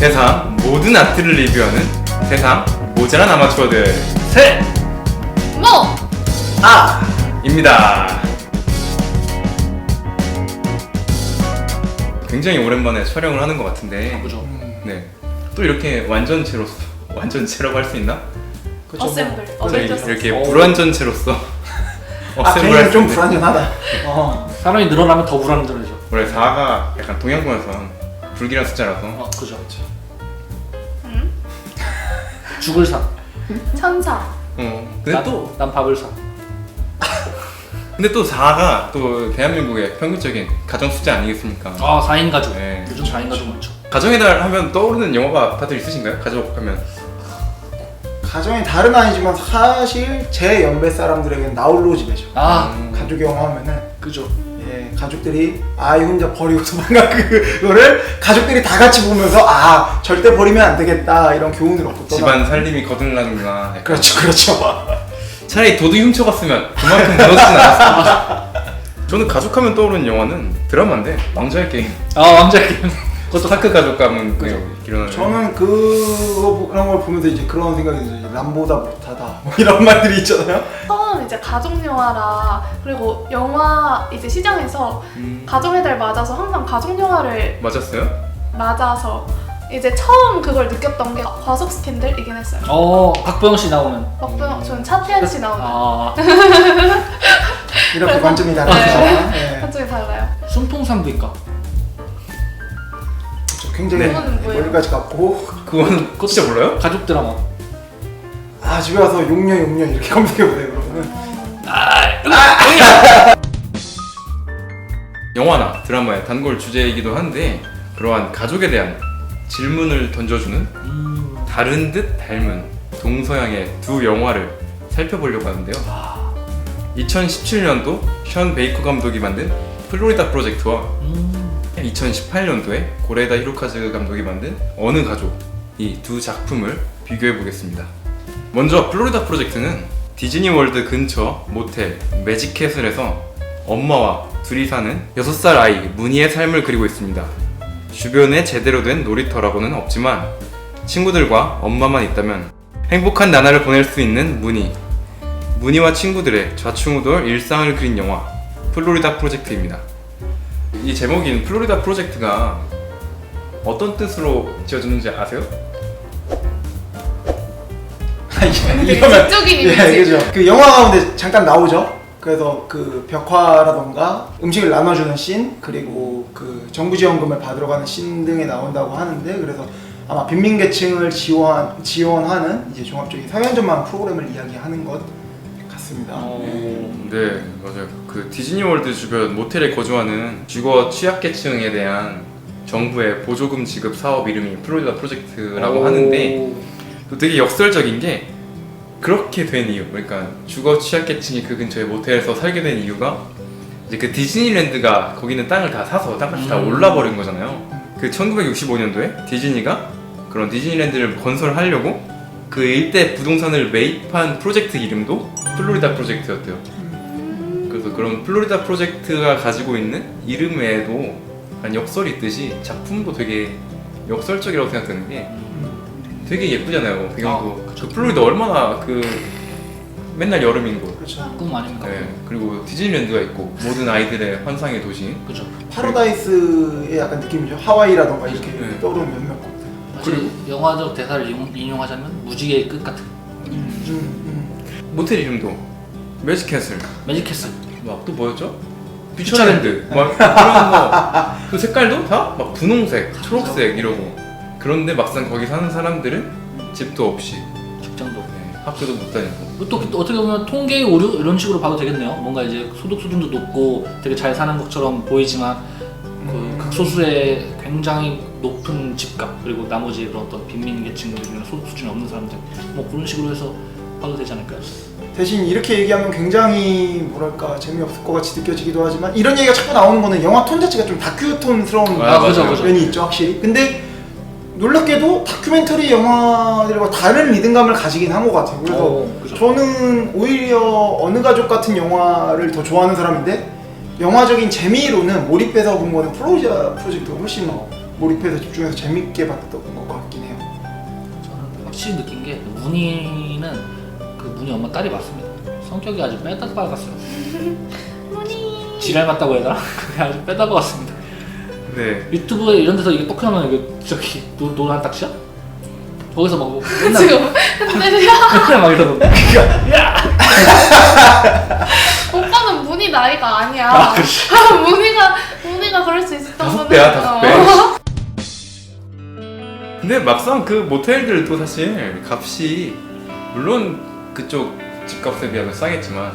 세상 모든 아트를 리뷰하는 세상 모자란 아마추어들 뭐? 입니다. 굉장히 오랜만에 촬영을 하는 것 같은데, 그죠. 네, 또 이렇게 완전체라고 할 수 있나? 그쵸. 어셈블. 저희 어벤져스. 이렇게 불완전체로서 걔는 할수 좀 있는. 불안전하다. 사람이 늘어나면 더 불안정해져. 원래 4가 약간 동양권에서 불길한 숫자라서. 그죠. 응? 죽을 사. 천사. 근데 난 밥을 사. 근데 또 4가 또 대한민국의 평균적인 가정 숫자 아니겠습니까? 4인 가족. 네. 요즘 4인 가족 많죠. 가정의 달 하면 떠오르는 영화가 다들 있으신가요? 가족 하면. 가정이 다른 아니지만 사실 제 연배 사람들에게는 나홀로 집에죠. 가족 영화 하면은 그죠. 예, 가족들이 아이 혼자 버리고 도망간 그거를 가족들이 다 같이 보면서 절대 버리면 안 되겠다 이런 교훈을 얻고 집안 살림이 거듭나는구나. 약간. 그렇죠. 차라리 도둑이 훔쳐갔으면 그만큼 무너지진 않았어. 저는 가족하면 떠오르는 영화는 드라마인데 왕좌의 게임. 왕자의 게임. 그것도 스타크 가족 가문 그죠. 일어나는. 저는 그런 걸 보면서 이제 그런 생각이 들죠. 람보다 못하다 뭐 이런 말들이 있잖아요. 처음 이제 가족 영화라 그리고 영화 이제 시장에서 가정의 달 맞아서 항상 가족 영화를 맞았어요? 맞아서 이제 처음 그걸 느꼈던 게 과속 스캔들이긴 했어요. 박보영 씨 나오는. 박보영, 저는 차태현 씨 나오는 이렇게 그래서- 관점이 다르죠. 네. 예. 한쪽이 달라요. 순풍산부인가. 굉장히 네. 그거는 뭐예요? 머리까지 감고 그거는 진짜 몰라요? 가족 드라마. 집에 와서 용녀 이렇게 검색해보세요 그러면은. 영화나 드라마의 단골 주제이기도 한데 그러한 가족에 대한 질문을 던져주는 다른 듯 닮은 동서양의 두 영화를 살펴보려고 하는데요. 2017년도 션 베이커 감독이 만든 플로리다 프로젝트와 2018년도에 고레다 히로카즈 감독이 만든 어느 가족, 이 두 작품을 비교해 보겠습니다. 먼저 플로리다 프로젝트는 디즈니 월드 근처 모텔 매직캐슬에서 엄마와 둘이 사는 6살 아이 무니의 삶을 그리고 있습니다. 주변에 제대로 된 놀이터라고는 없지만 친구들과 엄마만 있다면 행복한 나날을 보낼 수 있는 무니와 친구들의 좌충우돌 일상을 그린 영화 플로리다 프로젝트입니다. 이 제목인 플로리다 프로젝트가 어떤 뜻으로 지어졌는지 아세요? 이러면 지적인 예, 이미지. 그죠. 그 영화 가운데 잠깐 나오죠. 그래서 그 벽화라던가 음식을 나눠주는 씬, 그리고 그 정부 지원금을 받으러 가는 씬 등에 나온다고 하는데, 그래서 아마 빈민계층을 지원하는 이제 종합적인 사회안전망 프로그램을 이야기하는 것 같습니다. 네, 맞아요. 그 디즈니 월드 주변 모텔에 거주하는 주거 취약계층에 대한 정부의 보조금 지급 사업 이름이 플로리다 프로젝트라고 하는데 또 되게 역설적인 게 그렇게 된 이유, 그러니까 주거 취약계층이 그 근처에 모텔에서 살게 된 이유가 이제 그 디즈니랜드가 거기 있는 땅을 다 사서 땅값이 다 올라버린 거잖아요. 그 1965년도에 디즈니가 그런 디즈니랜드를 건설하려고 그 일대 부동산을 매입한 프로젝트 이름도 플로리다 프로젝트였대요. 그래서 그런 플로리다 프로젝트가 가지고 있는 이름 외에도 한 역설이 있듯이 작품도 되게 역설적이라고 생각되는 게 되게 예쁘잖아요. 배경도 그 플로리다 얼마나 그 맨날 여름인 거. 그렇죠. 꿈 아닙니까? 네, 그리고 디즈니랜드가 있고 모든 아이들의 환상의 도시. 그죠. 파라다이스의 약간 느낌이죠. 하와이라던가 이렇게 네. 떠오르는 몇몇 곳. 사실 영화적 대사를 인용하자면 무지개의 끝 같은. 모텔 이름도 매직캐슬. 매직캐슬. 막 또 뭐였죠? 퓨처랜드. 막 그런 거. 그 색깔도 다 막 분홍색, 초록색 이러고. 그런데 막상 거기 사는 사람들은 집도 없이, 직장도. 네, 학교도 못 다니고. 또 어떻게 보면 통계 오류 이런 식으로 봐도 되겠네요. 뭔가 이제 소득 수준도 높고 되게 잘 사는 것처럼 보이지만 그 극소수의 굉장히 높은 집값, 그리고 나머지 그런 어떤 빈민계층들이나 소득 수준이 없는 사람들, 뭐 그런 식으로 해서 봐도 되지 않을까요? 대신 이렇게 얘기하면 굉장히 뭐랄까 재미없을 것 같이 느껴지기도 하지만, 이런 얘기가 자꾸 나오는 거는 영화 톤 자체가 좀 다큐톤스러운 그죠. 면이 있죠, 확실히. 근데 놀랍게도 다큐멘터리 영화들과 다른 리듬감을 가지긴 한 것 같아요. 그래서 그죠. 저는 오히려 어느 가족 같은 영화를 더 좋아하는 사람인데, 영화적인 재미로는 몰입해서 본 거는 플로리다 프로젝트가 훨씬 몰입해서 집중해서 재밌게 봤던 것 같아요. 확실히 느낀 게 문희는 그 문희 엄마 딸이 맞습니다. 성격이 아주 빼다 박았어요. 문희. 지랄 같다고 해야 되나? 그게 아주 빼다 박았습니다. 네. 유튜브에 이런 데서 이게 뻑큐나면 이게 저기 노란 딱지야? 거기서 막 맨날 지금 흔들려. 맨날 막 이러던데. 오빠는 문희 나이가 아니야. 아, 그렇지. 문희가 그럴 수 있을 다섯 정도는. 배야, 5배. 근데 막상 그 모텔들도 사실 값이 물론 그쪽 집값에 비하면 싸겠지만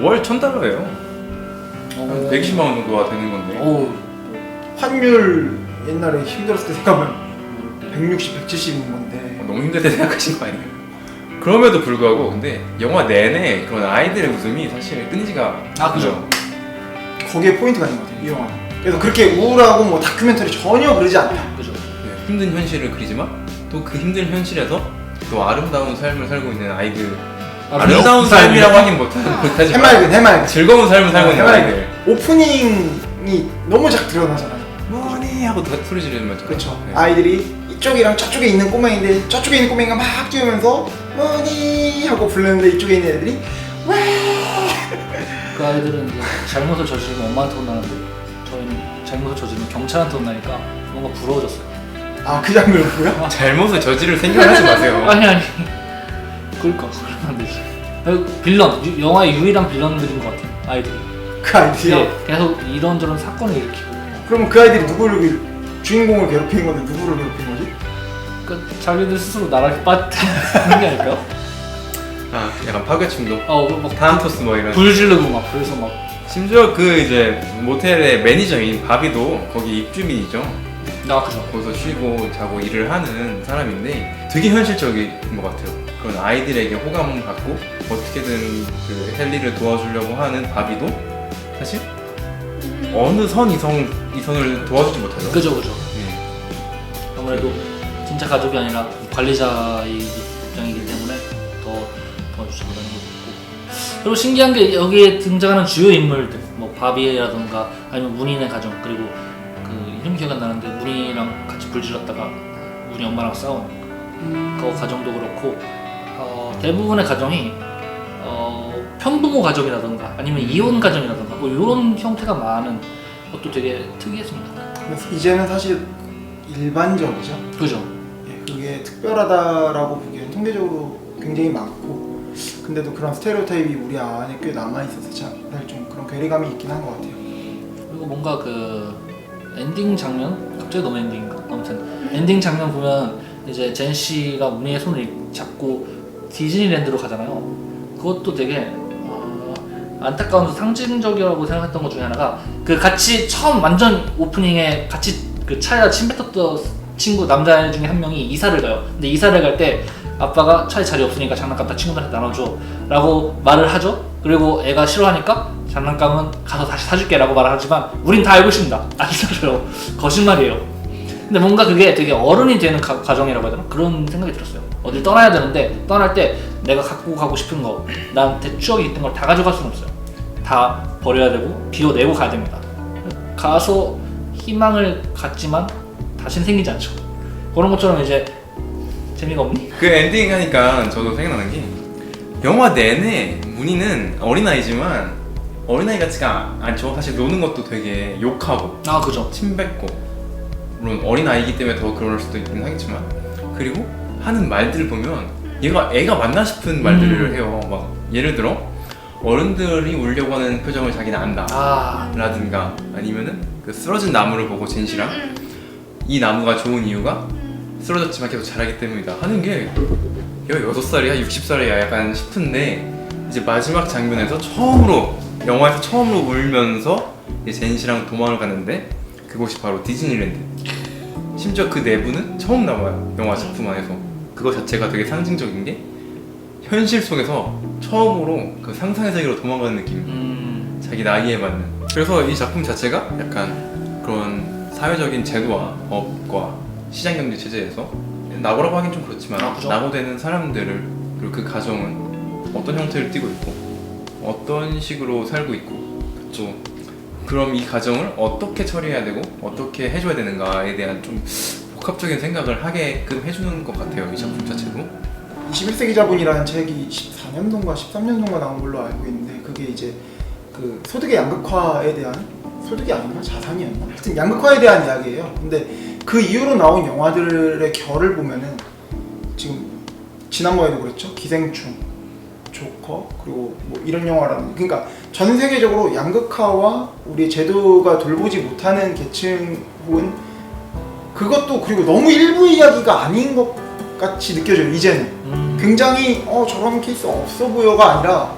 월 $1,000예요. 한 120만 원 정도가 되는 건데. 오. 환율 옛날에 힘들었을 때 생각하면 160, 170인 건데 너무 힘들 때 생각하신 거 아니에요? 그럼에도 불구하고 근데 영화 내내 그런 아이들의 웃음이 사실 끊이지가 아, 그죠. 거기에 포인트가 있는 것 같아요 이 영화는. 그래서 그렇게 우울하고 뭐 다큐멘터리 전혀 그러지 않다. 그죠. 네, 힘든 현실을 그리지만 또 그 힘든 현실에서 또 아름다운 삶을 살고 있는 아이들. 아름다운 삶이라고 하긴 못하지만 해맑은 즐거운 삶을 살고 있는 해맑은. 아이들. 오프닝이 너무 잘 드러나잖아요. 뭐니 하고 다 소리 지르는 거죠. 그렇죠. 네. 아이들이 이쪽이랑 저쪽에 있는 꼬맹이인데 저쪽에 있는 꼬맹이가 막 뛰면서 뭐니 하고 부르는데 이쪽에 있는 애들이 그 아이들은 이제 잘못을 저지르면 엄마한테 혼나는데 저희는 잘못을 저지르면 경찰한테 혼나니까 뭔가 부러워졌어요. 아 그 장면을 보여? 잘못을 저지를 생각하지 마세요. 아니 그러니까 그러면 안 되지. 빌런 영화의 유일한 빌런들인 것 같아요 아이들이. 그 아이들이요? 네, 계속 이런저런 사건을 일으키고. 그러면 그 아이들이 누구를 주인공을 괴롭히는 건데 누구를 괴롭히는 거지? 그 자기들 스스로 나락에 빠뜨리는 게 아닐까요? 아 약간 파괴충도. 막 타한토스 뭐 이런. 불 지르고 막 그래서 막. 심지어 그 이제 모텔의 매니저인 바비도 거기 입주민이죠. 그죠. 거기서 쉬고 자고 일을 하는 사람인데 되게 현실적인 것 같아요. 그런 아이들에게 호감을 갖고 어떻게든 그 헨리를 도와주려고 하는 바비도 사실 어느 선 이성을 도와주지 못하죠. 그죠. 네. 아무래도 진짜 가족이 아니라 관리자의 입장이기 때문에 더 도와주지 못하는 것도 있고. 그리고 신기한 게 여기에 등장하는 주요 인물들, 뭐 바비라던가 아니면 문인의 가정, 그리고 그 이름 기억 안 나는데 문인이랑 같이 불질렀다가 문인 엄마랑 싸우는 그 가정도 그렇고 대부분의 가정이 편부모 가정이라던가 아니면 이혼 가정이라던가 뭐 이런 형태가 많은 것도 되게 특이했습니다. 그래서 이제는 사실 일반적이죠. 그죠? 예, 그게 특별하다라고 보기엔 통계적으로 굉장히 많고 근데도 그런 스테레오타입이 우리 안에 꽤 남아있어서 사실 좀 그런 괴리감이 있긴 한 것 같아요. 그리고 뭔가 그 엔딩 장면? 갑자기 너무 엔딩인가? 아무튼 엔딩 장면 보면 이제 젠 씨가 문희의 손을 잡고 디즈니랜드로 가잖아요. 그것도 되게 안타까우면서 상징적이라고 생각했던 것 중에 하나가 그 같이 처음 완전 오프닝에 같이 그 차에 침 뱉었던 친구 남자 중에 한 명이 이사를 가요. 근데 이사를 갈 때 아빠가 차에 자리 없으니까 장난감 다 친구들한테 나눠줘 라고 말을 하죠. 그리고 애가 싫어하니까 장난감은 가서 다시 사줄게 라고 말을 하지만 우린 다 알고 있습니다. 안 사줘요. 거짓말이에요. 근데 뭔가 그게 되게 어른이 되는 가정이라고 해야 되나? 그런 생각이 들었어요. 어딜 떠나야 되는데 떠날 때 내가 갖고 가고 싶은 거 나한테 추억이 있던 걸 다 가져갈 수는 없어요. 다 버려야 되고 비워내고 가야 됩니다. 가서 희망을 갖지만 다시는 생기지 않죠. 그런 것처럼 이제 재미가 없니? 그 엔딩 하니까 저도 생각나는 게 영화 내내 문희는 어린아이지만 어린아이 같지가 않죠. 사실 노는 것도 되게 욕하고 그죠. 침 뱉고 물론 어린아이기 때문에 더 그럴 수도 있긴 하겠지만 그리고 하는 말들을 보면 얘가 애가 맞나 싶은 말들을 해요. 막 예를 들어 어른들이 울려고 하는 표정을 자기는 안다 라든가 아니면은 그 쓰러진 나무를 보고 젠 씨랑 이 나무가 좋은 이유가 쓰러졌지만 계속 자라기 때문이다 하는 게 16살이야 60살이야 약간 싶은데 이제 마지막 장면에서 영화에서 처음으로 울면서 젠 씨랑 도망을 갔는데 그곳이 바로 디즈니랜드. 심지어 그 내부는 처음 나와요 영화 작품 안에서. 그거 자체가 되게 상징적인 게 현실 속에서 처음으로 그 상상의 세계로 도망가는 느낌. 자기 나이에 맞는. 그래서 이 작품 자체가 약간 그런 사회적인 제도와 법과 시장경제 체제에서 낙오라고 하긴 좀 그렇지만 낙오되는 사람들을 그리고 그 가정은 어떤 형태를 띠고 있고 어떤 식으로 살고 있고 또 그럼 이 가정을 어떻게 처리해야 되고 어떻게 해줘야 되는가에 대한 좀 복합적인 생각을 하게끔 해주는 것 같아요, 이 작품 자체도. 21세기 자본이라는 책이 14년도인가 13년도인가 나온 걸로 알고 있는데 그게 이제 그 소득의 양극화에 대한 소득이 아니나 자산이었나? 하여튼 양극화에 대한 이야기예요. 근데 그 이후로 나온 영화들의 결을 보면은 지금 지난번에도 그랬죠. 기생충, 조커 그리고 뭐 이런 영화라는 그러니까 전 세계적으로 양극화와 우리 제도가 돌보지 못하는 계층 혹은 그것도 그리고 너무 일부 이야기가 아닌 것 같이 느껴져요. 이제는 굉장히 저런 케이스 없어 보여가 아니라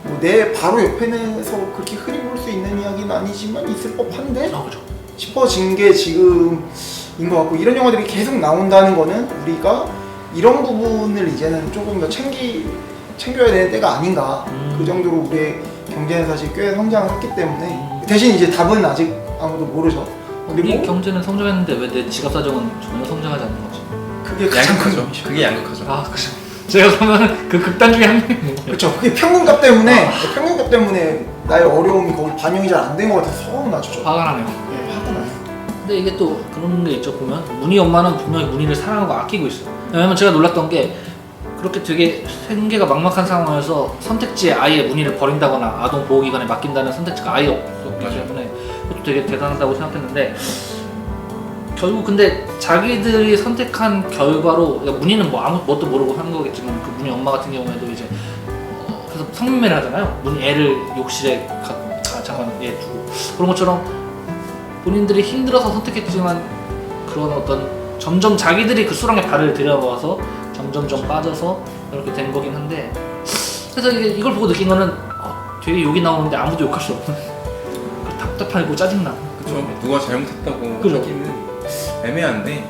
뭐 내 바로 옆에서 그렇게 흔히 볼 수 있는 이야기는 아니지만 있을 법한데 그죠. 싶어진 게 지금인 것 같고 이런 영화들이 계속 나온다는 거는 우리가 이런 부분을 이제는 조금 더 챙겨야 되는 때가 아닌가. 그 정도로 우리의 경제는 사실 꽤 성장을 했기 때문에 대신 이제 답은 아직 아무도 모르죠. 우리 그리고 경제는 성장했는데 왜 내 지갑 사정은 전혀 성장하지 않는 거지? 그게 가장 큰 양극화죠. 문제죠. 그게 양극화죠. 아 그죠. 제가 그러면 그 극단 중에 한 명이에요. 그렇죠. 그게 평균값 때문에 나의 어려움이 거기 반영이 잘 안 된 것 같아서 서운하죠. 화가 나네요. 예, 화가 나요. 근데 이게 또 그런 게 있죠. 보면 문희 엄마는 분명히 문희를 사랑하고 아끼고 있어요. 왜냐면 제가 놀랐던 게 그렇게 되게 생계가 막막한 상황에서 선택지에 아예 문희를 버린다거나 아동 보호기관에 맡긴다는 선택지가 아예 없었기 맞아요. 때문에 그것도 되게 대단하다고 생각했는데 결국 근데 자기들이 선택한 결과로 그러니까 문희는 뭐 뭣도 모르고 하는 거겠지만 그 문희 엄마 같은 경우에도 이제 그래서 성매매를 하잖아요. 문희 애를 욕실에 잠깐 얘 두고 그런 것처럼 본인들이 힘들어서 선택했지만 그런 어떤 점점 자기들이 그 수렁에 발을 들여봐서 점점 빠져서 이렇게 된 거긴 한데 그래서 이걸 보고 느낀 거는 되게 욕이 나오는데 아무도 욕할 수 없는 답답하고 짜증나. 그렇죠. 누가 잘못했다고 그죠. 하기는 애매한데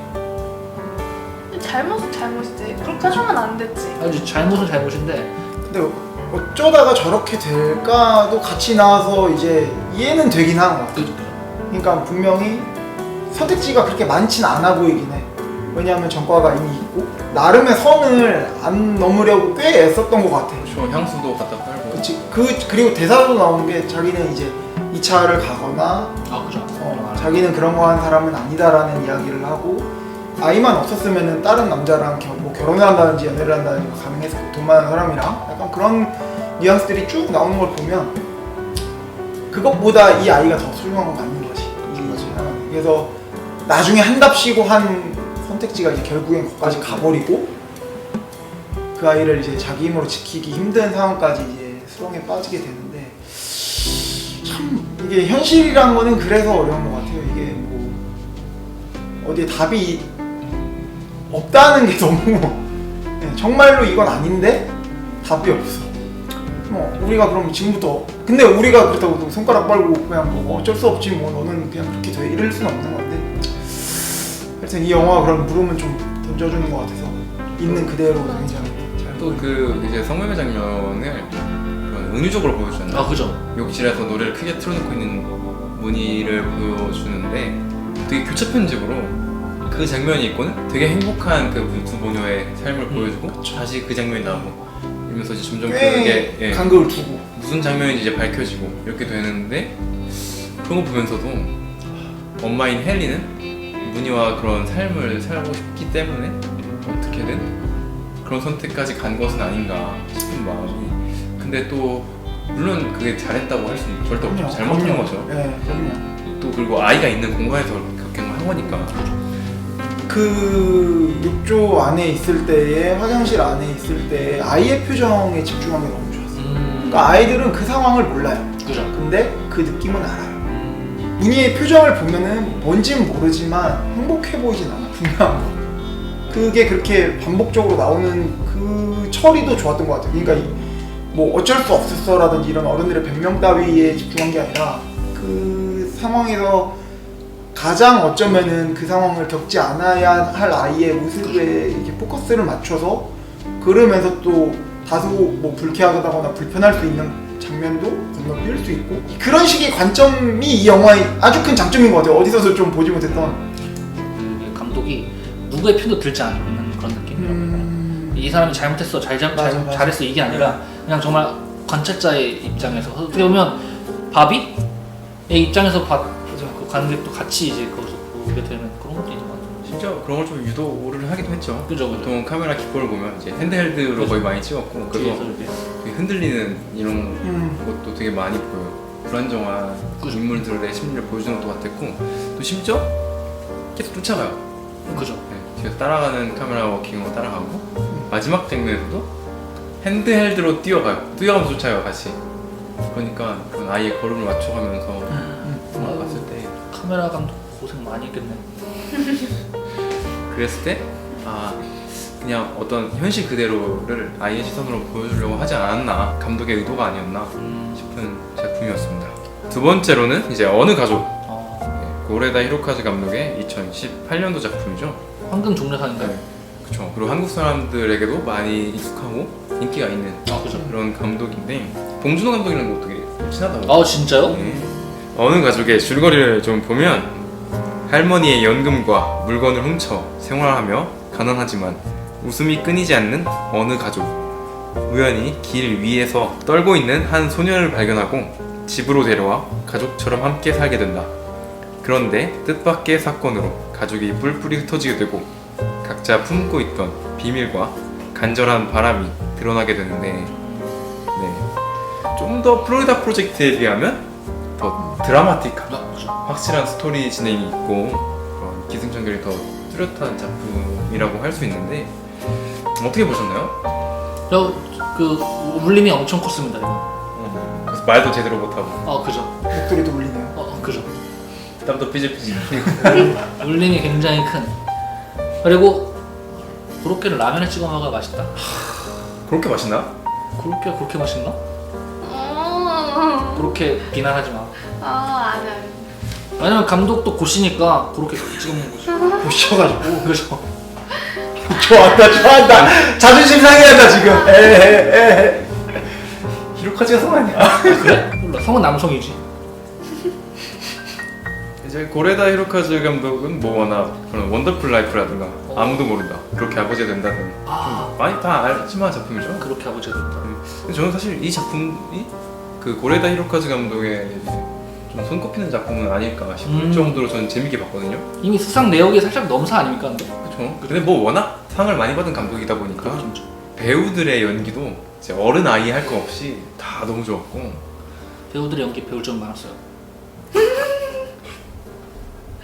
잘못은 잘못이지. 그렇게 하면 안 됐지. 아주 잘못은 잘못인데 근데 어쩌다가 저렇게 될까도 같이 나와서 이제 이해는 되긴 하는 것 같아요. 그러니까 분명히 선택지가 그렇게 많진 않아 보이긴 해. 왜냐하면 전과가 이미 있고 나름의 선을 안 넘으려고 꽤 애썼던 것 같아. 그렇죠. 향수도 갖다 팔고. 그치. 그리고 대사도 나오는 게 자기는 이제 2차를 가거나 그죠. 자기는 그런 거 하는 사람은 아니다라는 이야기를 하고 아이만 없었으면은 다른 남자랑 뭐 결혼을 한다든지 연애를 한다든지 가능했을 거고 돈 많은 사람이랑 약간 그런 뉘앙스들이 쭉 나오는 걸 보면 그것보다 이 아이가 더 소중한 건 맞는 거지. 그래서 나중에 한답시고 한 선택지가 이제 결국엔 거기까지 가버리고 그 아이를 이제 자기 힘으로 지키기 힘든 상황까지 이제 수렁에 빠지게 되는데 참 이게 현실이란 거는 그래서 어려운 것 같아요. 이게 뭐 어디에 답이 없다는 게 너무 정말로 이건 아닌데 답이 없어. 뭐 우리가 그럼 지금부터 근데 우리가 그렇다고 손가락 빨고 그냥 뭐 어쩔 수 없지 뭐 너는 그냥 그렇게 돼 이럴 수는 없는 건데 하여튼 이 영화가 그런 물음은 좀 던져주는 것 같아서 있는 그대로 굉장히 잘 또 그 이제 성매매 장면을 그런 은유적으로 보여주잖아요. 그죠. 욕실에서 노래를 크게 틀어놓고 있는 문희를 보여주는데 되게 교차 편집으로 그 장면이 있고는 되게 행복한 그 두 모녀의 삶을 보여주고 다시 그 장면이 나오고 이러면서 이제 점점 그게 꽤 간극을 두고 무슨 장면인지 이제 밝혀지고 이렇게 되는데 그런 거 보면서도 엄마인 헨리는 문희와 그런 삶을 살고 싶기 때문에 어떻게든 그런 선택까지 간 것은 아닌가 싶은 마음이 근데 또 물론 그게 잘했다고 할 수는 절대 없죠. 잘못한 거죠. 네, 그럼요. 또 그리고 아이가 있는 공간에서 그렇게 한 거니까 그 욕조 안에 있을 때에 화장실 안에 있을 때 아이의 표정에 집중한 게 너무 좋았어요. 그러니까 아이들은 그 상황을 몰라요. 그죠. 근데 그 느낌은 알아요. 문희의 표정을 보면은 뭔진 모르지만 행복해 보이진 않아. 분명한 거. 그게 그렇게 반복적으로 나오는 그 처리도 좋았던 것 같아요. 그러니까 뭐 어쩔 수 없었어라든지 이런 어른들의 변명 따위에 집중한 게 아니라 그 상황에서 가장 어쩌면은 그 상황을 겪지 않아야 할 아이의 모습에 이렇게 포커스를 맞춰서 그러면서 또 다소 뭐 불쾌하다거나 불편할 수 있는 장면도 건너뛸 수 있고 그런 식의 관점이 이 영화의 아주 큰 장점인 것 같아요. 어디서도 좀 보지 못했던 감독이 누구의 편도 들지 않는 그런 느낌이에요. 이 사람이 잘못했어, 맞아. 잘했어 이게 아니라 그냥 정말 관찰자의 입장에서 어떻게 보면 바비의 입장에서 그 관객도 같이 이제 거기서 보게 되는 그런 것도 있는 것 같아요. 심지어 그런 걸 좀 유도를 하기도 했죠. 그죠. 보통 카메라 기법을 보면 이제 핸드헬드로 그죠. 거의 많이 찍었고 그래서 뒤에서 이렇게. 되게 흔들리는 이런 것도 되게 많이 보여요. 불안정한 그죠. 인물들의 심리를 보여주는 것도 같았고 또 심지어 계속 쫓아가요. 그죠. 네, 뒤에서 따라가는 카메라 워킹으로 따라가고 마지막 장면에서도 핸드헬드로 뛰어가면서 쫓아요 같이. 그러니까 그런 아이의 걸음을 맞춰가면서 봤을 때 카메라 감독 고생 많이 했겠네. 그랬을 때 그냥 어떤 현실 그대로를 아이의 시선으로 보여주려고 하지 않았나, 감독의 의도가 아니었나 싶은 작품이었습니다. 두 번째로는 이제 어느 가족, 고레다 히로카즈 감독의 2018년도 작품이죠. 황금 종려상인가요? 그렇죠. 그리고 한국 사람들에게도 많이 익숙하고 인기가 있는 그죠. 그런 감독인데 봉준호 감독이랑 뭐 되게 친하다고. 진짜요? 네. 어느 가족의 줄거리를 좀 보면 할머니의 연금과 물건을 훔쳐 생활하며 가난하지만 웃음이 끊이지 않는 어느 가족. 우연히 길 위에서 떨고 있는 한 소녀를 발견하고 집으로 데려와 가족처럼 함께 살게 된다. 그런데 뜻밖의 사건으로 가족이 뿔뿔이 흩어지게 되고 각자 품고 있던 비밀과 간절한 바람이 드러나게 되는데 좀 더 플로리다 프로젝트에 비하면 더 드라마틱한 그죠. 확실한 스토리 진행이 있고 그런 기승전결이 더 뚜렷한 작품이라고 할 수 있는데 어떻게 보셨나요? 그 울림이 엄청 컸습니다 이거. 그래서 말도 제대로 못하고 그죠. 목소리도 울리네요. 그죠. 땀도 삐질삐질 울림이 굉장히 큰. 그리고 고로케를 라면에 찍어 먹어야 맛있다. 그렇게 맛있나? 고로케가 그렇게 맛있나? 그렇게 비난하지 마. 아니. 왜냐면 감독도 고시니까 그렇게 찍어 먹는 거지. 보셔가지고 그죠. 좋아한다. 자존심 상해한다 지금. 에헤. 히로카즈가 성 아니야? 그래? 몰라. 성은 남성이지. 이제 고레다 히로카즈 감독은 뭐 워낙 그런 원더풀 라이프라든가 아무도 모른다 그렇게 아버지가 된다는 좀 많이 다 알지만 작품이죠. 그렇게 아버지가 됐다. 근데 저는 사실 이 작품이 그 고레다 히로카즈 감독의 좀 손꼽히는 작품은 아닐까 싶을 정도로 저는 재밌게 봤거든요. 이미 수상 내역이 살짝 넘사 아닙니까 근데? 그렇죠. 근데 뭐 워낙 상을 많이 받은 감독이다 보니까 진짜. 배우들의 연기도 이제 어른 아이 할 거 없이 다 너무 좋았고 배우들의 연기 배울 점 많았어요.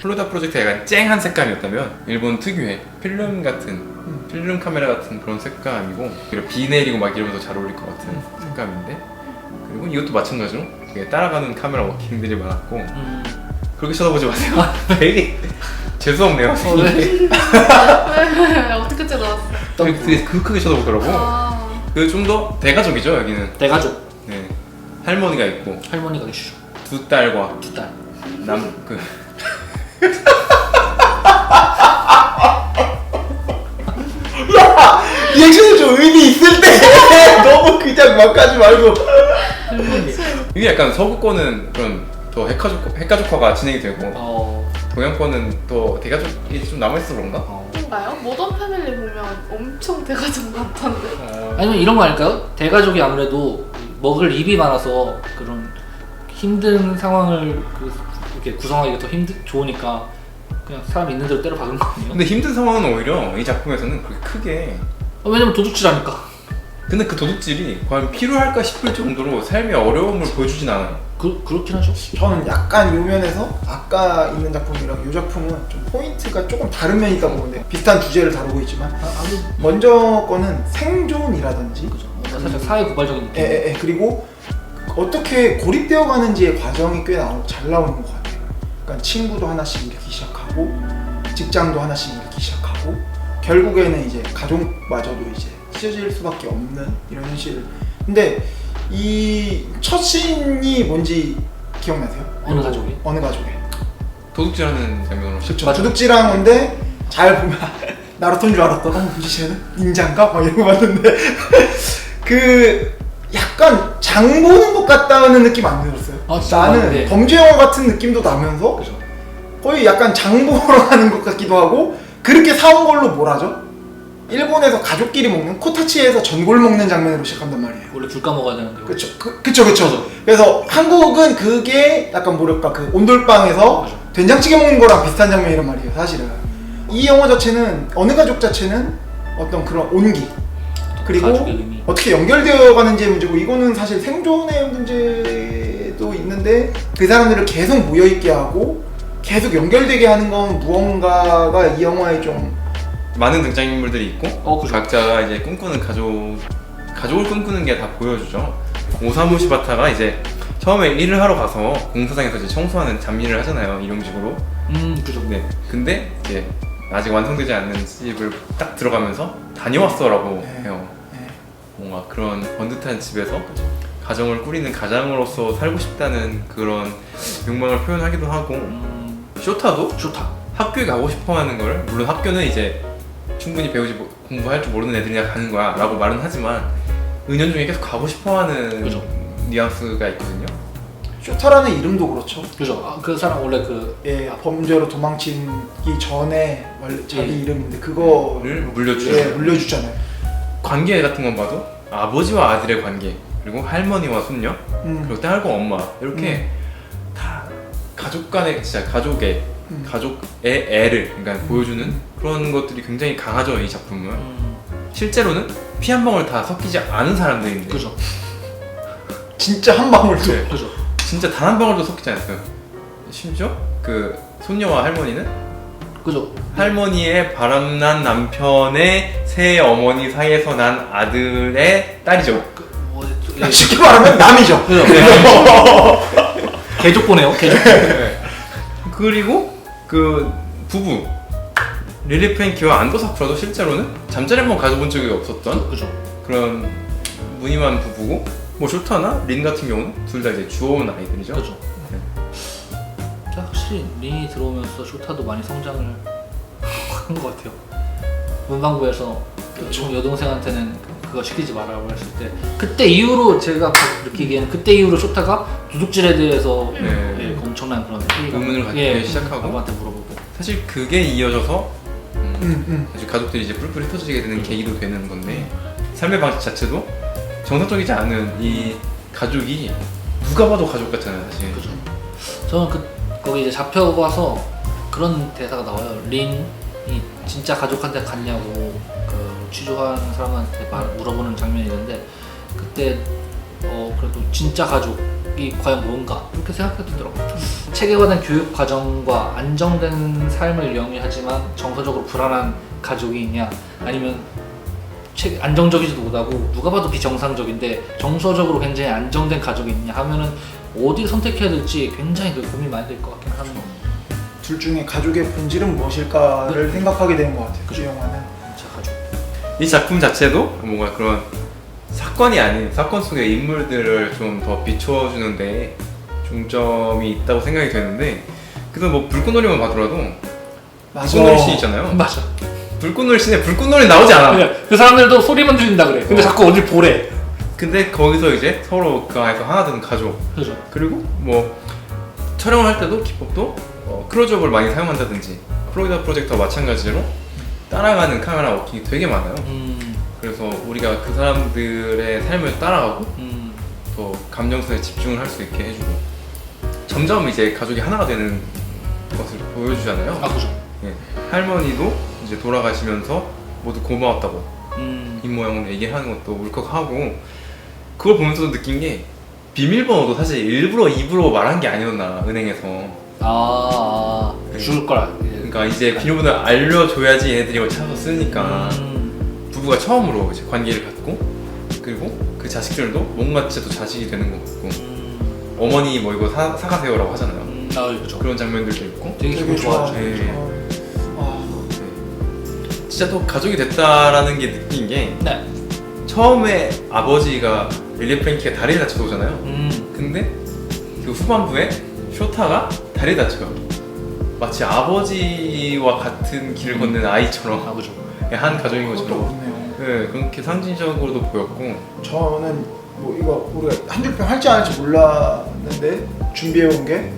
플로리다 프로젝트가 약간 쨍한 색감이었다면 일본 특유의 필름 같은 필름 카메라 같은 그런 색감이고 그리고 비 내리고 막 이러면서 잘 어울릴 것 같은 색감인데 그리고 이것도 마찬가지로 되게 따라가는 카메라 워킹들이 많았고 그렇게 쳐다보지 마세요. 되게 재수없네요. 네. 어떻게 뜯어왔어? 되게 크게 쳐다보더라고. 그 좀 더 대가족이죠 여기는. 대가족. 네. 할머니가 있고 할머니가 계시죠. 두 딸과 두 딸. 리액션이 좀 의미 있을 때 너무 그냥 막 하지 말고. 이게 약간 서구권은 그런 더 핵가족화가 진행이 되고 동양권은 또 대가족이 좀 남아있어서 그런가? 뭔가요? 모던 패밀리 보면 엄청 대가족 같던데. 아니면 이런 거 아닐까요? 대가족이 아무래도 먹을 입이 많아서 그런 힘든 상황을 이렇게 구성하기가 더 좋으니까 그냥 사람 있는 대로 때려 박은 거 아니에요? 근데 힘든 상황은 오히려 이 작품에서는 그렇게 크게 왜냐면 도둑질하니까. 근데 그 도둑질이 과연 필요할까 싶을 정도로 삶의 어려움을 보여주진 않아요. 그렇긴 하죠. 저는 약간 요 면에서 아까 있는 작품이랑 이 작품은 좀 포인트가 조금 다른 면이 있다고 보는데 비슷한 주제를 다루고 있지만 먼저 거는 생존이라든지 살짝 사회 고발적인 느낌. 그리고 어떻게 고립되어 가는지의 과정이 꽤 잘 나오는 것 같아요. 그러니까 친구도 하나씩 잃기 시작하고 직장도 하나씩 잃기 시작하고 결국에는 이제 가족마저도 이제 찢어질 수밖에 없는 이런 현실. 근데 이 첫 씬이 뭔지 기억나세요? 어느 가족이? 어느 가족에? 도둑질하는 장면으로 그렇죠. 도둑질한 건데 잘 보면 나루토인 줄 알았다. 뭐지 쟤는? 닌자인가? 막 이러고 봤는데 그 약간 장 보는 것 같다는 느낌 안 들었어요? 나는 네. 범죄 영화 같은 느낌도 나면서 그죠. 거의 약간 장 보러 가는 것 같기도 하고 그렇게 사온 걸로 뭐라죠? 일본에서 가족끼리 먹는 코타치에서 전골 먹는 장면으로 시작한단 말이에요. 원래 굴 까먹어야 되는데. 그쵸. 그쵸. 그래서 한국은 그게 약간 뭐랄까 그 온돌방에서 맞아. 된장찌개 먹는 거랑 비슷한 장면이란 말이에요 사실은. 이 영화 자체는 어느 가족 자체는 어떤 그런 온기 그리고 가족의 의미. 어떻게 연결되어 가는지의 문제고 이거는 사실 생존의 문제도 있는데 그 사람들을 계속 모여있게 하고 계속 연결되게 하는 건 무언가가 이 영화에 좀 많은 등장인물들이 있고 그죠. 각자가 이제 꿈꾸는 가족을 꿈꾸는 게 다 보여주죠. 오사무 시바타가 이제 처음에 일을 하러 가서 공사장에서 이제 청소하는 잡일을 하잖아요, 일용직으로. 그죠. 네. 근데 이제 아직 완성되지 않는 집을 딱 들어가면서 다녀왔어라고 네. 해요. 네. 뭔가 그런 번듯한 집에서 가정을 꾸리는 가장으로서 살고 싶다는 그런 욕망을 표현하기도 하고 쇼타도 좋다. 학교에 가고 싶어하는 걸 물론 학교는 이제 충분히 배우지 공부할 줄 모르는 애들이나 가는 거야 라고 말은 하지만 은연중에 계속 가고 싶어하는 그죠. 뉘앙스가 있거든요. 쇼타라는 이름도 그렇죠. 그죠. 그 사람 원래 그 예, 범죄로 도망치기 전에 원래 자기 예. 이름인데 그거를 를 물려주죠. 예, 물려주잖아요. 관계 같은 건 봐도 아버지와 아들의 관계 그리고 할머니와 손녀 그리고 딸과 엄마 이렇게 다 가족 간의 진짜 가족의 애를 그러니까 보여주는 그런 것들이 굉장히 강하죠, 이 작품은. 실제로는 피 한 방울 다 섞이지 않은 사람들인데 그죠. 진짜 한 방울도 네. 그죠. 진짜 단 한 방울도 섞이지 않았어요. 심지어 그 손녀와 할머니는 그죠. 할머니의 바람난 남편의 새 어머니 사이에서 난 아들의 딸이죠. 예. 쉽게 말하면 남이죠. 그죠. 개족 보네요. 개족. 네. 그리고 그 부부 릴리 프랭키와 안도 사쿠라도 실제로는 잠자리 한번 가져본 적이 없었던 그죠. 그런 무늬만 부부고 뭐 쇼타나 린 같은 경우는 둘 다 이제 주워온 아이들이죠. 그죠. 확실히 린이 들어오면서 쇼타도 많이 성장을 한 것 같아요. 문방구에서 여동생한테는 그거 시키지 말라고 했을 때 그때 이후로 제가 느끼기에는 그때 이후로 쇼타가 도둑질에 대해서 네. 예, 엄청난 그런 회의가 의문을 갖기 시작하고 아빠한테 물어보고 사실 그게 이어져서 아주 가족들이 이제 뿔뿔이 흩어지게 되는 계기도 되는 건데 삶의 방식 자체도 정상적이지 않은 이 가족이 누가 봐도 가족 같잖아요, 사실. 그죠. 저는 거기 이제 잡혀가서 그런 대사가 나와요. 린이 진짜 가족한테 갔냐고 그 취조하는 사람한테 물어보는 장면이 있는데 그때 그래도 진짜 가족이 과연 뭔가 이렇게 생각했더라고요. 체계화된 교육 과정과 안정된 삶을 영위하지만 정서적으로 불안한 가족이 있냐 아니면 안정적이지도 못하고 누가 봐도 비정상적인데 정서적으로 굉장히 안정된 가족이 있냐 하면은 어디를 선택해야 될지 굉장히 고민이 많이 될 것 같긴 하는 거. 둘 중에 가족의 본질은 무엇일까를 생각하게 되는 것 같아요. 그 영화는. 진짜 가족. 이 작품 자체도 뭔가 그런 사건이 아닌 사건 속의 인물들을 좀 더 비춰주는데 중점이 있다고 생각이 되는데 그래서 뭐 불꽃놀이만 봐더라도 불꽃놀이 씬 있잖아요. 맞아. 불꽃놀이 씬에 불꽃놀이 나오지 않아. 그 사람들도 소리만 들린다 그래. 근데 자꾸 어딜 보래. 근데 거기서 이제 서로 그 안에서 하나 되는 가족 그죠. 그리고 뭐 촬영을 할 때도 기법도 클로즈업을 많이 사용한다든지 플로리다 프로젝트와 마찬가지로 따라가는 카메라 워킹이 되게 많아요. 그래서 우리가 그 사람들의 삶을 따라가고 더 감정선에 집중을 할 수 있게 해주고 점점 이제 가족이 하나가 되는 것을 보여주잖아요. 아 그죠. 예. 할머니도 이제 돌아가시면서 모두 고마웠다고 입모양으로 얘기하는 것도 울컥하고 그걸 보면서도 느낀 게 비밀번호도 사실 일부러 입으로 말한 게 아니었나 은행에서. 줄 거라. 그러니까 이제 비밀번호를 알려줘야지 얘네들이 이걸 찾아서 쓰니까 부부가 처음으로 이제 관계를 갖고 그리고 그 자식들도 뭔가 진짜 또 자식이 되는 것 같고 어머니 뭐 이거 사가세요라고 하잖아요. 그죠. 그런 장면들도 있고 되게 기분 좋아하죠. 네. 진짜 또 가족이 됐다라는 게 느낀 게 네. 처음에 아버지가 릴리 프랭키가 다리를 다쳐서 오잖아요. 근데 그 후반부에 쇼타가 다리를 다쳐요. 마치 아버지와 같은 길을 걷는 아이처럼 아 그죠. 한 가족인 그것도 것처럼 없네요. 네, 그렇게 상징적으로도 보였고 저는 뭐 이거 우리가 한 줄평 할지 안 할지 몰랐는데 준비해온 게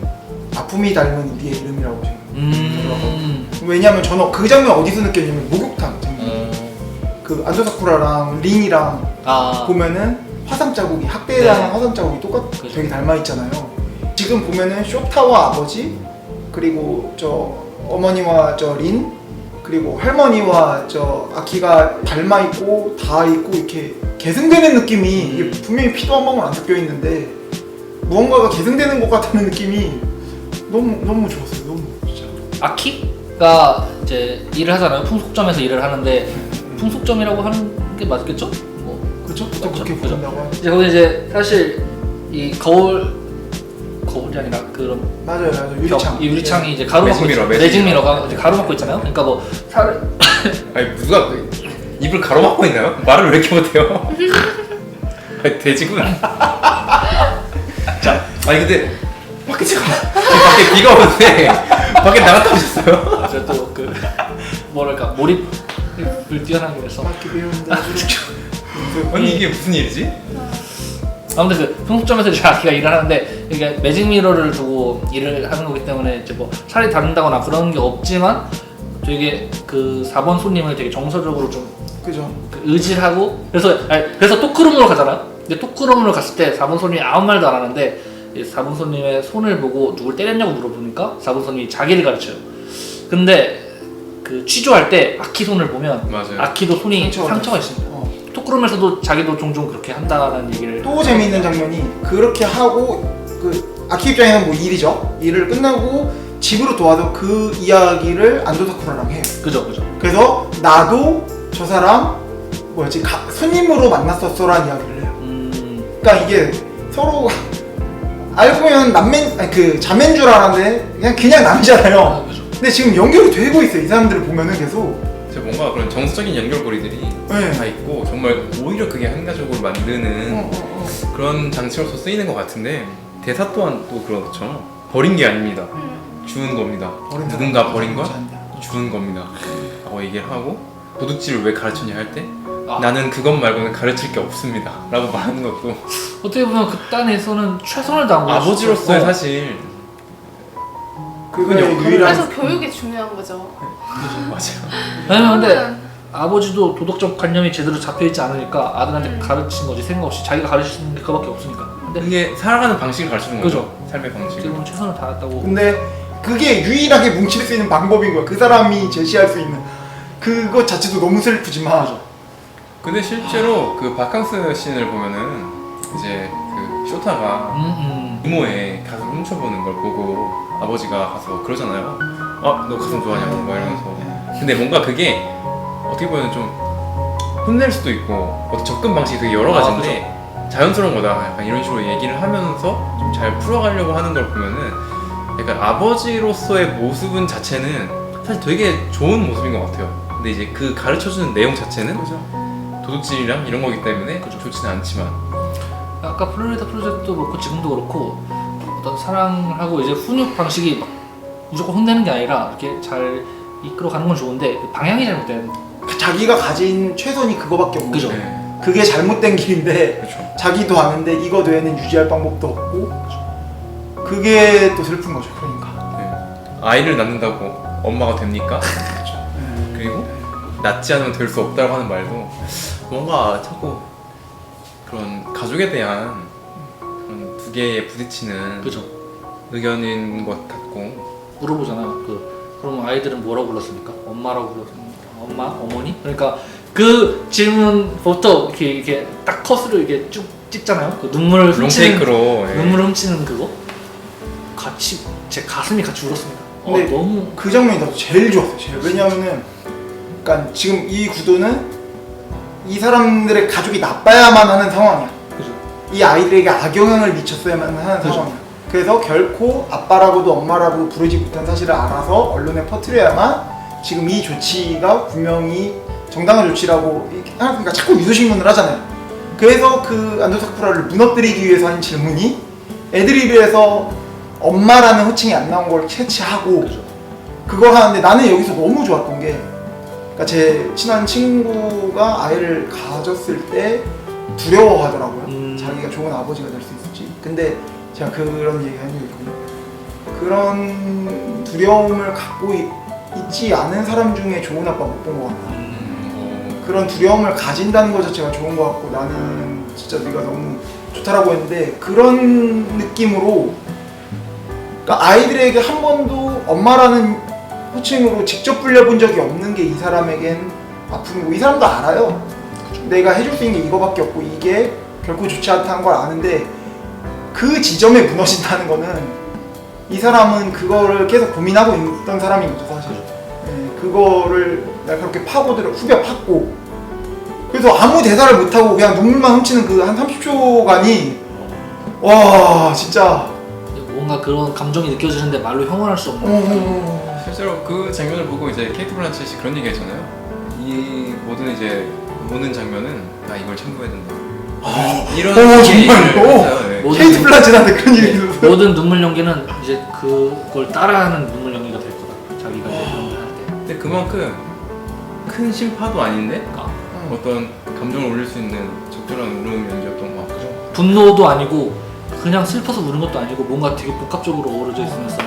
아픔이 닮은 우리의 이름이라고 지금 왜냐면 저는 그 장면 어디서 느꼈냐면 목욕탕 장면. 그 안도 사쿠라랑 린이랑 보면은 화상 자국이 학대당한 화상 자국이 그죠. 되게 닮아 있잖아요. 지금 보면은 쇼타와 아버지 그리고 저 어머니와 저 린 그리고 할머니와 저 아키가 닮아 있고 다 있고 이렇게 계승되는 느낌이 이게 분명히 피도 한 방울 안 섞여 있는데 무언가가 계승되는 것 같다는 느낌이 너무 좋았어요. 너무 진짜. 아키가 이제 일을 하잖아요. 풍속점에서 일을 하는데 풍속점이라고 하는 게 맞겠죠? 뭐 그렇죠? 그쵸, 그렇게 그죠. 부른다고 하죠. 이제 거기 이제 사실 이 거울이 아니라 그런 맞아요. 유리창. 이 유리창이 이제 가로막고 매직 미러, 있죠. 매직 매직 미러가 이제 가로막고 있잖아요. 그러니까 뭐 살을 아니 누가 입을 가로막고 있나요? 말을 왜 이렇게 못해요? 아니, 돼지구나. 자, 아니 근데 밖에 지금 밖에 비가 오는데 밖에 나갔다 오셨어요? 제가 또그 뭐랄까 몰입을 뛰어나게 해서 맞게 배운다. 아니 이게 무슨 일이지? 아무튼 그 풍속점에서 이제 아키가 일을 하는데 이게 매직 미러를 두고 일을 하는 거기 때문에 이제 뭐 살이 닿는다거나 그런 게 없지만 되게 그 4번 손님을 되게 정서적으로 좀 그죠. 의지하고 그래서 토크룸으로 가잖아요. 근데 토크룸으로 갔을 때 4번 손님이 아무 말도 안 하는데 4번 손님의 손을 보고 누굴 때렸냐고 물어보니까 4번 손님이 자기를 가르쳐요. 근데 그 취조할 때 아키 손을 보면 맞아요. 아키도 손이 상처가 상처가 있습니다. 토크룸에서도 자기도 종종 그렇게 한다는 얘기를 또 재미있는 장면이 그렇게 하고 그 아키 입장에는 뭐 일이죠. 일을 끝나고 집으로 도와서 그 이야기를 안도사쿠라랑 해요. 그죠. 그래서 나도 저 사람 뭐였지 손님으로 만났었어라는 이야기를 해요. 그러니까 이게 서로 알고 보면 그 자매인 줄 알았는데 그냥 남이잖아요. 그죠. 근데 지금 연결이 되고 있어요. 이 사람들을 보면은 계속. 뭔가 그런 정서적인 연결고리들이 네. 다 있고 정말 오히려 그게 한 가족으로 만드는 그런 장치로서 쓰이는 것 같은데 대사 또한 또 그렇죠. 버린 게 아닙니다. 주운 겁니다. 누군가 버린 건 주운 겁니다. 라고 얘기를 하고 도둑질을 왜 가르쳤냐 할 때 나는 그것 말고는 가르칠 게 없습니다. 라고 말하는 것도 어떻게 보면 그 단에서는 최선을 다한 거죠. 아버지로서의 사실 그거의 역할을 유일한 그래서 교육이 중요한 거죠. 맞아요. 왜냐면 근데 아버지도 도덕적 관념이 제대로 잡혀있지 않으니까 아들한테 가르친 거지 생각 없이 자기가 가르칠 수 있는 게 그거밖에 없으니까. 근데 그게 살아가는 방식을 가르치는 거죠. 그죠. 삶의 방식을. 어떻게 보면 최선을 다했다고. 근데 그게 유일하게 뭉칠 수 있는 방법인 거야. 그 사람이 제시할 수 있는 그것 자체도 너무 슬프지만 근데 실제로 그 바캉스 씬을 보면은 이제 그 쇼타가 이모의 가슴 훔쳐보는 걸 보고 아버지가 가서 그러잖아요. 너 가슴 좋아하냐고 막 이러면서. 근데 뭔가 그게 어떻게 보면 좀 혼낼 수도 있고 어떤 접근 방식이 되게 여러 가지인데 자연스러운 거다. 약간 이런 식으로 얘기를 하면서 좀 잘 풀어가려고 하는 걸 보면은 약간 아버지로서의 모습은 자체는 사실 되게 좋은 모습인 것 같아요. 근데 이제 그 가르쳐주는 내용 자체는 도둑질이랑 이런 거기 때문에 좋지는 않지만 아까 플로리다 프로젝트도 그렇고 지금도 그렇고 어떤 사랑하고 이제 훈육 방식이 막 무조건 혼내는 게 아니라 이렇게 잘 이끌어가는 건 좋은데 그 방향이 잘못된. 자기가 가진 최선이 그거밖에 없는 그죠. 거죠. 네. 그게 잘못된 길인데 그렇죠. 자기도 아는데 이거 외에는 유지할 방법도 없고 그게 또 슬픈 거죠. 그러니까 네. 아이를 낳는다고 엄마가 됩니까? 그리고 낳지 않으면 될 수 없다고 하는 말도 뭔가 자꾸 그런 가족에 대한 그런 두 개에 부딪히는 그죠. 의견인 것 같고 물어보잖아요. 그럼 아이들은 뭐라고 불렀습니까? 엄마라고 불렀습니까? 엄마? 어머니? 그러니까 그 질문부터 이렇게 딱 컷으로 이렇게 쭉 찍잖아요. 그 눈물을 훔치는 롱테이크로 눈물 훔치는 그거 같이 제 가슴이 같이 울었습니다. 근데 너무 그 장면이 나도 제일 좋았어요. 왜냐면은 그러니까 지금 이 구도는 이 사람들의 가족이 나빠야만 하는 상황이야. 그죠. 이 아이들에게 악영향을 미쳤어야만 하는 그죠. 상황이야. 그래서 결코 아빠라고도 엄마라고 부르지 못한 사실을 알아서 언론에 퍼뜨려야만 지금 이 조치가 분명히 정당한 조치라고 그러니까 자꾸 유도신문을 하잖아요. 그래서 그 안도사쿠라를 무너뜨리기 위해서 한 질문이 애드리브에서 엄마라는 호칭이 안 나온 걸 캐치하고 그죠. 그걸 하는데 나는 여기서 너무 좋았던 게 그러니까 제 친한 친구가 아이를 가졌을 때 두려워하더라고요. 자기가 좋은 아버지가 될 수 있을지. 근데 제가 그런 얘기 한 적이 있거든요. 그런 두려움을 갖고 있지 않은 사람 중에 좋은 아빠 못 본 것 같다. 그런 두려움을 가진다는 것 자체가 좋은 것 같고 나는 진짜 네가 너무 좋다라고 했는데 그런 느낌으로 그러니까 아이들에게 한 번도 엄마라는 호칭으로 직접 불려본 적이 없는 게 이 사람에겐 아픔이고 이 사람도 알아요. 내가 해줄 수 있는 게 이거밖에 없고 이게 결코 좋지 않다는 걸 아는데 그 지점에 무너진다는 거는 이 사람은 그거를 계속 고민하고 있던 사람인 거죠 사실. 네, 그거를 날카롭게 파고들어 후벼 팠고 그래서 아무 대사를 못하고 그냥 눈물만 훔치는 그 한 30초간이 와 진짜 뭔가 그런 감정이 느껴지는데 말로 형언할 수 없는. 실제로 그 장면을 보고 이제 케이트 블란쳇이 그런 얘기 했잖아요. 이 모든 이제 보는 장면은 다 이걸 첨부해야 된다. 이런 정말요? 했어요. 네. 모든- 케이트 블란쳇한테 그런 얘기 들었어요. 모든 눈물 연기는 이제 그걸 따라하는 눈물 연기가 될 거다. 자기가 이제 그런 걸 할 때. 근데 그만큼 큰 심파도 아닌데 어떤 감정을 올릴 수 있는 적절한 울음 연기였던 것 같고요. 분노도 아니고 그냥 슬퍼서 우는 것도 아니고 뭔가 되게 복합적으로 어우러져 있으면서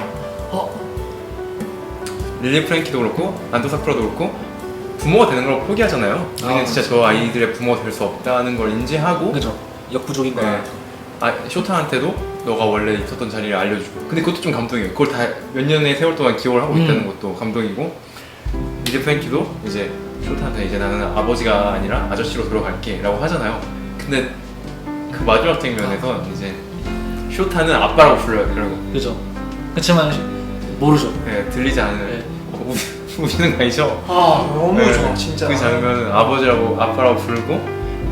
릴리 프랭키도 그렇고 안도 사쿠라도 그렇고 부모가 되는 걸 포기하잖아요. 우리는 아. 진짜 저 아이들의 부모가 될 수 없다는 걸 인지하고 그죠. 역부족인 거야. 네. 쇼타한테도 너가 원래 있었던 자리를 알려주고 근데 그것도 좀 감동이에요. 그걸 다 몇 년의 세월 동안 기억을 하고 있다는 것도 감동이고 릴리 프랭키도 이제 쇼타한테 이제 나는 아버지가 아니라 아저씨로 돌아갈게 라고 하잖아요. 근데 그 마지막 장면에서 이제 쇼타는 아빠라고 불러요. 그러고 그죠. 그렇지만 모르죠. 네, 들리지 않는 네. 우시는 거 아니죠? 아 너무 네, 좋아 진짜. 그 장면은 아버지라고 아빠라고 부르고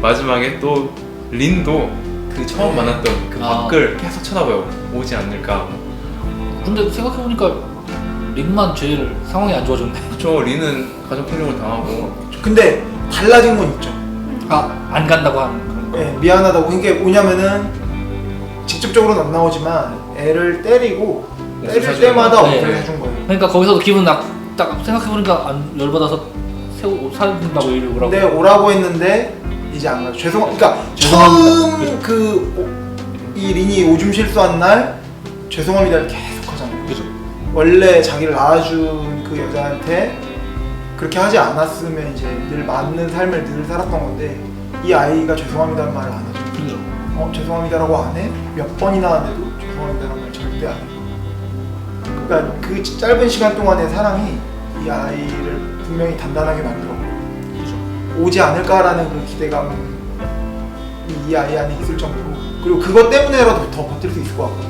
마지막에 또 린도 그 처음 만났던 그 아. 밖을 계속 쳐다봐요. 오지 않을까. 근데 생각해보니까 린만 제일 상황이 안 좋아졌네. 저 린은 가정 폭력을 당하고 근데 달라진 건 있죠. 안 간다고 하는 그런 거. 네, 미안하다고 이게 뭐냐면은 직접적으로는 안 나오지만 애를 때리고 때릴 사주는 때마다 거. 네. 어플을 해준 거예요. 그러니까 거기서도 기분 딱 생각해보니까 안 열받아서 새우 사준다고 이리 오라고. 근데 오라고 했는데 이제 안 가요. 그러니까 죄송합니다. 처음 이 린이 오줌 실수한 날 죄송합니다를 계속 하잖아요. 그죠. 원래 자기를 낳아준 그 여자한테 그렇게 하지 않았으면 이제 늘 맞는 삶을 늘 살았던 건데 이 아이가 죄송합니다는 말을 안 하죠. 그죠. 죄송합니다라고 안 해? 몇 번이나 안 해도 죄송합니다라는 말 절대 안 해. 그러니까 그 짧은 시간 동안의 사랑이 이 아이를 분명히 단단하게 만들었고 그죠. 오지 않을까라는 그 기대감이 이 아이 안에 있을 정도로 그리고 그것 때문에라도 더 버틸 수 있을 것 같고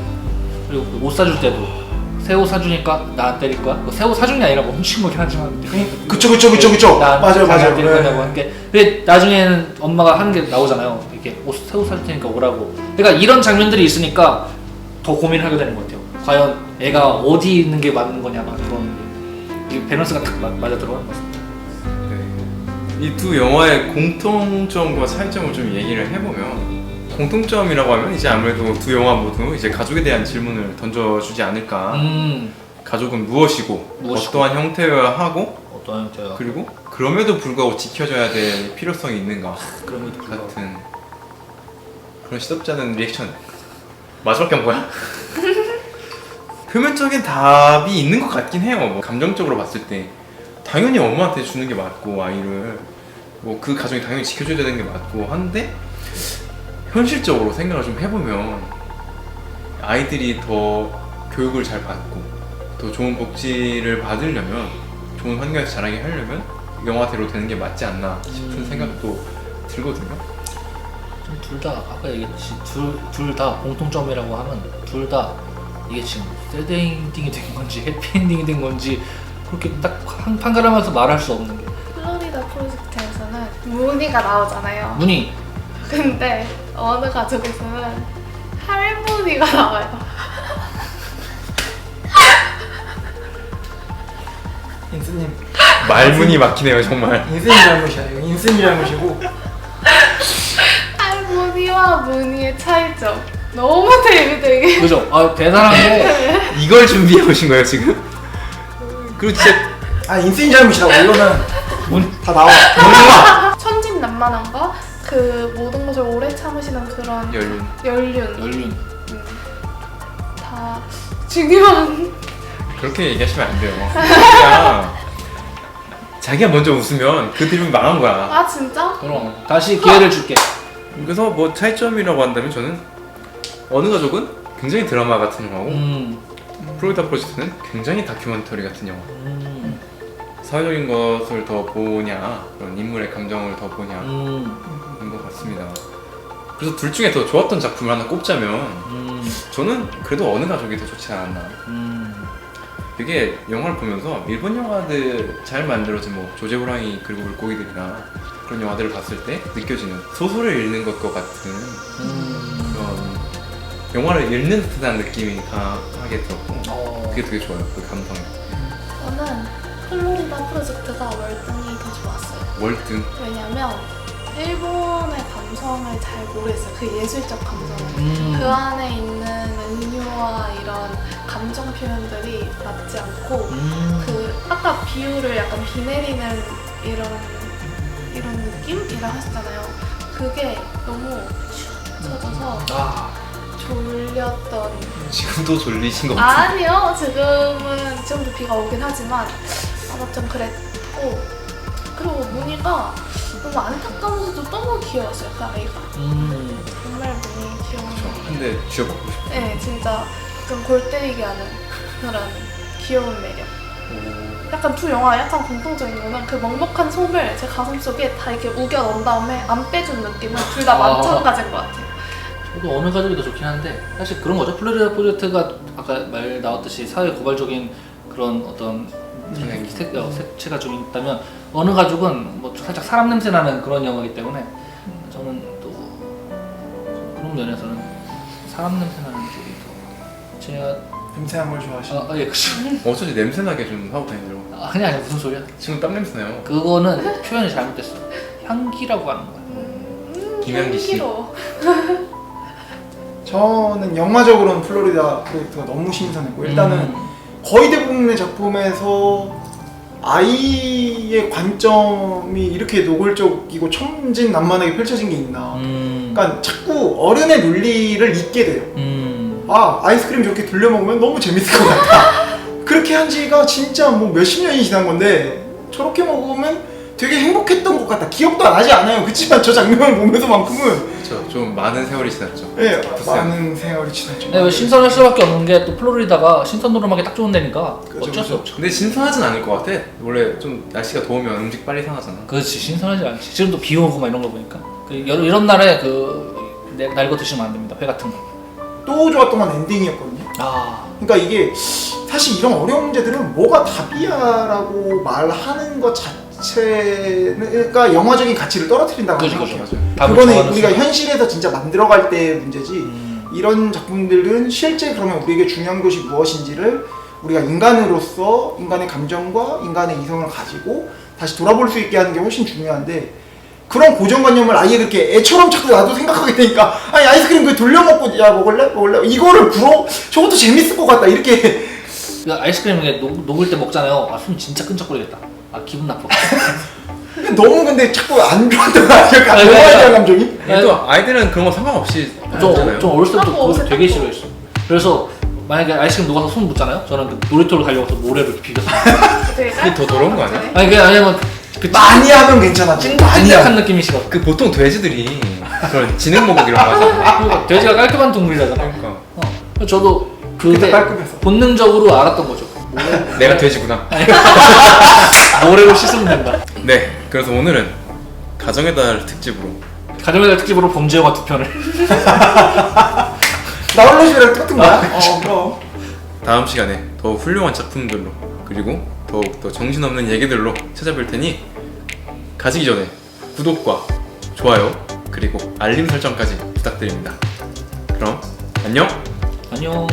그리고 그옷 사줄 때도 새우 사주니까 나 안 때릴 거야? 새우 사준 게 아니라 뭐 훔친 거긴 하지만 그쵸 나 맞아요 안 때릴 네. 거냐고 하는 게 근데 나중에는 엄마가 하는 게 나오잖아요. 이렇게 옷 새우 사줄 테니까 오라고. 그러니까 이런 장면들이 있으니까 더 고민을 하게 되는 것 같아요. 과연 애가 어디 있는 게 맞는 거냐 막 그런 이 밸런스가 딱 맞아 들어가는 것 같습니다. 이 두 영화의 공통점과 차이점을 좀 얘기를 해보면 공통점이라고 하면 이제 아무래도 두 영화 모두 이제 가족에 대한 질문을 던져주지 않을까. 가족은 무엇이고 어떠한 형태여야 하고 어떤 형태야? 그리고 그럼에도 불구하고 지켜져야 될 필요성이 있는가 그런 게 같은 그런 시덥지 않은 리액션. 마지막에 한 거야? 표면적인 답이 있는 것 같긴 해요. 뭐 감정적으로 봤을 때 당연히 엄마한테 주는 게 맞고 아이를 뭐 그 가정이 당연히 지켜줘야 되는 게 맞고 한데 현실적으로 생각을 좀 해보면 아이들이 더 교육을 잘 받고 더 좋은 복지를 받으려면 좋은 환경에서 자라게 하려면 영화대로 되는 게 맞지 않나 싶은 생각도 들거든요. 둘 다 아까 얘기했듯이 둘 다 공통점이라고 하면 둘 다 이게 지금 새드 엔딩이 된 건지 해피 엔딩이 된 건지 그렇게 딱 판가름해서 말할 수 없는 게 플로리다 프로젝트에서는 무늬가 나오잖아요. 문이 근데 어느 가족에서는 할머니가 나와요. 인스님 말문이 막히네요 정말. 인스님 잘못이야 이거 인스님 잘못이고 할머니와 무늬의 차이점. 너무 재밌대게. 그죠? 대단한 게 이걸 준비해 오신 거예요 지금? 그리고 진짜 인스님 잘못이라고 이거는 다 나와 천진난만함과 그 모든 것을 오래 참으시는 그런 연륜. 다 중요한. 그렇게 얘기하시면 안 돼요. 그냥 자기가 먼저 웃으면 그 팀은 망한 거야. 아 진짜? 그럼 다시 기회를 줄게. 그래서 뭐 차이점이라고 한다면 저는 어느 가족은 굉장히 드라마 같은 영화고 플로리다 프로젝트는 굉장히 다큐멘터리 같은 영화. 사회적인 것을 더 보냐, 그런 인물의 감정을 더 보냐 그런 것 같습니다. 그래서 둘 중에 더 좋았던 작품을 하나 꼽자면 저는 그래도 어느 가족이 더 좋지 않았나. 되게 영화를 보면서 일본 영화들 잘 만들어진 뭐 조제 호랑이 그리고 물고기들이나 그런 영화들을 봤을 때 느껴지는 소설을 읽는 것과 같은 그런 영화를 읽는 듯한 느낌이 강하게 들었고 그게 되게 좋아요. 그 감성이. 저는 플로리다 프로젝트가 월등히 더 좋았어요. 월등. 왜냐면 일본의 감성을 잘 모르겠어요. 그 예술적 감성을. 그 안에 있는 은유와 이런 감정 표현들이 맞지 않고 그 아까 비유를 약간 비 내리는 이런 느낌이라 하셨잖아요. 그게 너무 쳐져서 졸렸던. 지금도 졸리신 것 같은데. 아니요, 지금도 비가 오긴 하지만 좀 그랬고, 그리고 무늬가 너무 안타까우면서도 너무 귀여웠어요. 그 아이가 정말 무늬 귀여운. 근데 쥐어받고 싶어. 네, 진짜 좀 골 때리게 하는 그런 귀여운 매력. 약간 두 영화 약간 공통적인 거는 그 먹먹한 속을 제 가슴 속에 다 이렇게 우겨 넣은 다음에 안 빼준 느낌은 둘 다 마찬가지인 것 같아요. 저도 어느 가족이 더 좋긴 한데 사실 그런 거죠. 플로리다 프로젝트가 아까 말 나왔듯이 사회 고발적인 그런 어떤 색채가 좀 있다면 어느 가족은 뭐 살짝 사람 냄새 나는 그런 영화이기 때문에 저는 또 그런 면에서는 사람 냄새 나는 쪽이 더 제가 냄새난 걸 좋아하시는. 예, 그렇죠. 어쩐지 냄새나게 좀 하고 다니더라고. 아니 무슨 소리야? 지금 땀 냄새나요. 그거는 표현이 잘못됐어. 향기라고 하는 거야. 김향기 씨. 향기로워. 저는 영화적으로는 플로리다 프로젝트가 너무 신선했고 일단은 거의 대부분의 작품에서 아이의 관점이 이렇게 노골적이고 천진난만하게 펼쳐진 게 있나. 그러니까 자꾸 어른의 논리를 잊게 돼요. 아, 아이스크림 저렇게 돌려 먹으면 너무 재밌을 것 같다. 그렇게 한 지가 진짜 뭐 몇십 년이 지난 건데 저렇게 먹으면 되게 행복했던 것 같다. 기억도 나지 않아요. 그렇지만 저 장면을 보면서만큼은 그렇죠. 좀 많은 세월이 지났죠. 예, 많은 세월이 지났죠. 네, 신선할 수밖에 없는 게 또 플로리다가 신선 노름하기 딱 좋은 데니까 그죠, 어쩔 수 그죠. 없죠. 근데 신선하진 않을 것 같아. 원래 좀 날씨가 더우면 음식 빨리 상하잖아. 그렇지, 신선하지 않지. 지금도 비 오고 막 이런 거 보니까 이런 날에 날고 드시면 안 됩니다. 회 같은 거. 또 좋았던 건 엔딩이었거든요. 그러니까 이게 사실 이런 어려운 문제들은 뭐가 답이야라고 말하는 것 자체가 영화적인 가치를 떨어뜨린다고 그죠, 생각해요. 답을 그거는 정하는 우리가 순간. 현실에서 진짜 만들어갈 때의 문제지. 이런 작품들은 실제 그러면 우리에게 중요한 것이 무엇인지를 우리가 인간으로서 인간의 감정과 인간의 이성을 가지고 다시 돌아볼 수 있게 하는 게 훨씬 중요한데 그런 고정관념을 아예 그렇게 애처럼 자꾸 나도 생각하게 되니까 아니 아이스크림 그 돌려 먹고 야 먹을래? 이거를 불어? 저것도 재밌을 것 같다 이렇게. 아이스크림 이게 녹을 때 먹잖아요. 손 진짜 끈적거리겠다. 기분 나빠. 너무 근데 자꾸 안 좋았던 거 아니야? 좋아야 되는 감정이? 또 아이들은 그런 거 상관없이 하잖아요. 좀 어렸을 때부터 하고 그거 되게 세탁도. 싫어했어. 그래서 만약에 아이스크림 녹아서 손 묻잖아요. 저는 그 놀이터를 가려고 모래를 이렇게 비볐어요. 그게 더 더러운 거 아니야? 아니 그게 아니면 그 많이 하면 괜찮아. 많이 찐득한 하면. 느낌이 싫어. 그 보통 돼지들이 그런 지능목욕 이런 거 하잖아. 돼지가 깔끔한 동물이잖아. 그러니까 저도 그게 그게 깔끔해서. 본능적으로 알았던 거죠. 내가 돼지구나. 모래로 씻으면 된다. 네, 그래서 오늘은 가정의 달 특집으로 가정의 달 특집으로 범죄 영화 2편을. 나 홀로 집이랑 똑같은 거야? 그럼. 다음 시간에 더 훌륭한 작품들로 그리고 더욱더 정신없는 얘기들로 찾아뵐 테니 가시기 전에 구독과 좋아요 그리고 알림 설정까지 부탁드립니다. 그럼 안녕. 안녕.